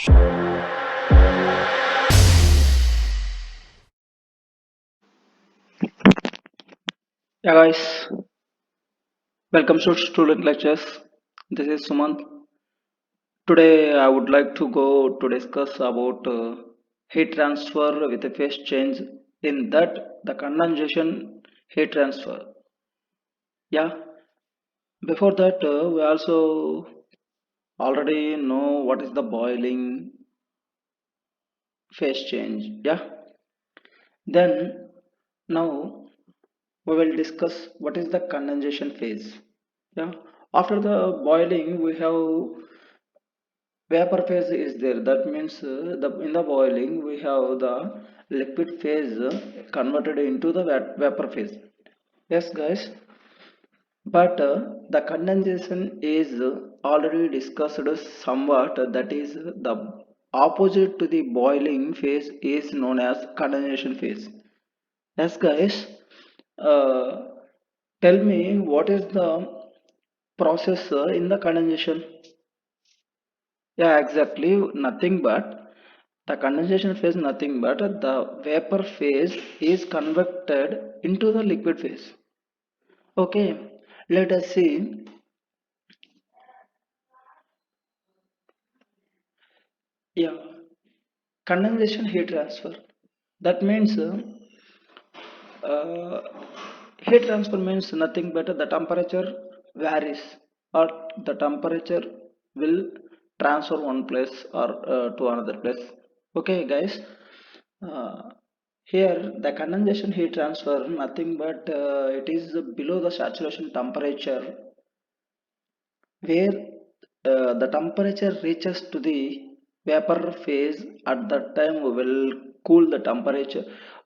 Yeah, guys, welcome to Student Lectures. This is Sumant. Today, I would like to go to discuss about heat transfer with a phase change. In that, the condensation heat transfer. Yeah, before that, we also already know what is the boiling phase change. Yeah, then now we will discuss what is the condensation phase. Yeah, after the boiling, we have vapor phase is there. That means in the boiling we have the liquid phase converted into the vapor phase. Yes, guys. But the condensation is already discussed somewhat. That is the opposite to the boiling phase is known as condensation phase. Yes, guys. Uh, Tell me what is the process in the condensation? Yeah, exactly. Nothing but the condensation phase, nothing but the vapor phase is converted into the liquid phase. Okay, let us see. Yeah, condensation heat transfer. That means uh, heat transfer means nothing but the temperature varies or the temperature will transfer one place or to another place. Okay, guys. Uh, Here the condensation heat transfer nothing but it is below the saturation temperature where the temperature reaches to the vapor phase. At that time we will cool the temperature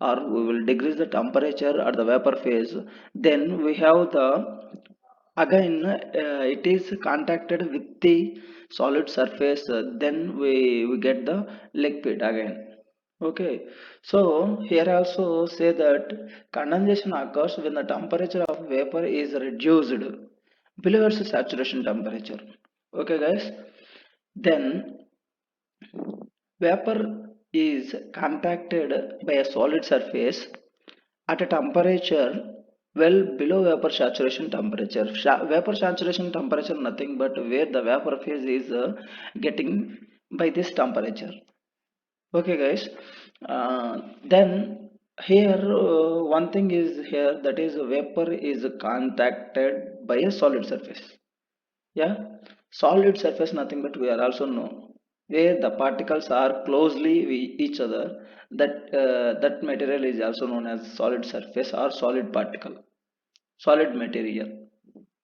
or we will decrease the temperature at the vapor phase. Then we have the again it is contacted with the solid surface, then we get the liquid again. Okay, so here also say that condensation occurs when the temperature of vapor is reduced below its saturation temperature. Okay, guys. Then vapor is contacted by a solid surface at a temperature well below vapor saturation temperature. Vapor saturation temperature nothing but where the vapor phase is getting by this temperature. Okay, guys. Then here one thing is here, that is vapor is contacted by a solid surface. Yeah, solid surface nothing but we are also know where the particles are closely with each other. That material is also known as solid surface or solid particle, solid material.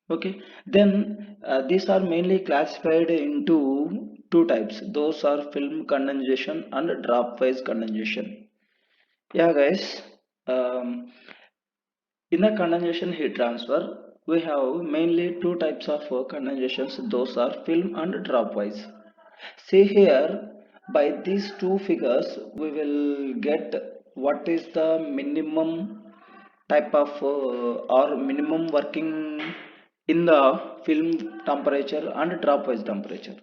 Okay, then these are mainly classified into two types. Those are film condensation and drop phase condensation. Yeah, guys. Um, in the condensation heat transfer, we have mainly two types of condensations. Those are film and drop wise. See here, by these two figures, we will get what is the minimum type of or minimum working in the film temperature and drop wise temperature.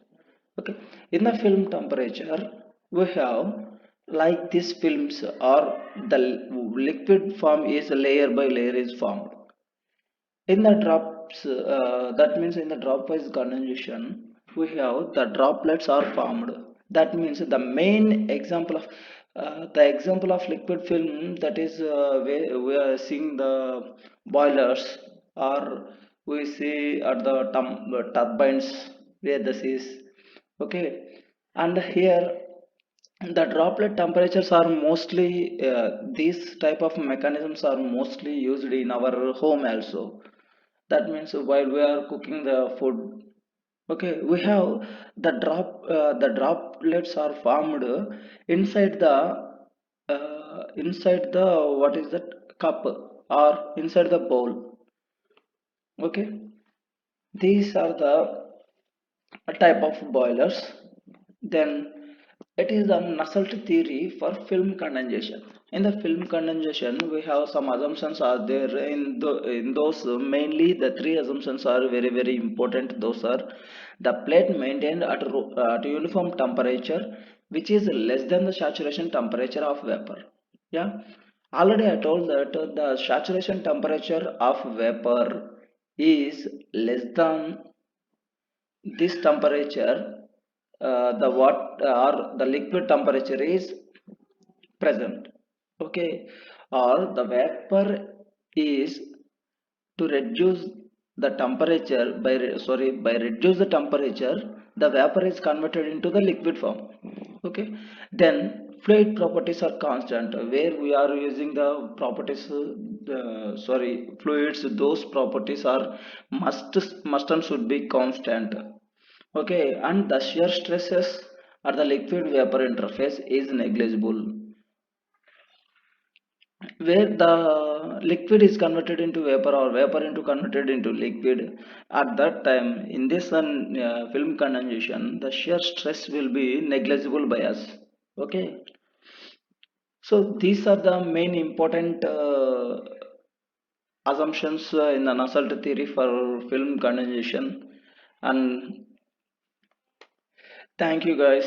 Okay, in the film temperature, we have like these films or the liquid form is layer by layer is formed. In the drops, that means in the dropwise condensation, we have the droplets are formed. That means the main example of the example of liquid film, that is we are seeing the boilers or we see at the turbines where this is. Okay, and here the droplet temperatures are mostly these type of mechanisms are mostly used in our home also. That means while we are cooking the food, okay, we have the droplets are formed inside the what is that cup or inside the bowl. Okay, these are the type of boilers. Then it is the Nusselt theory for film condensation. In the film condensation, we have some assumptions are there. In those mainly the three assumptions are very very important. Those are The plate maintained at uniform temperature, which is less than the saturation temperature of vapor. Yeah, already I told that the saturation temperature of vapor is less than this temperature. The what or the liquid temperature is present. Okay, or the vapor is to reduce the temperature by reduce the temperature, the vapor is converted into the liquid form. Okay, then fluid properties are constant, where we are using the properties, fluids, those properties are must and should be constant. Okay, and the shear stresses at the liquid vapor interface is negligible, where the liquid is converted into vapor or vapor into converted into liquid. At that time, in this film condensation, the shear stress will be negligible by us. Okay, so these are the main important assumptions in the Nusselt theory for film condensation. And thank you guys.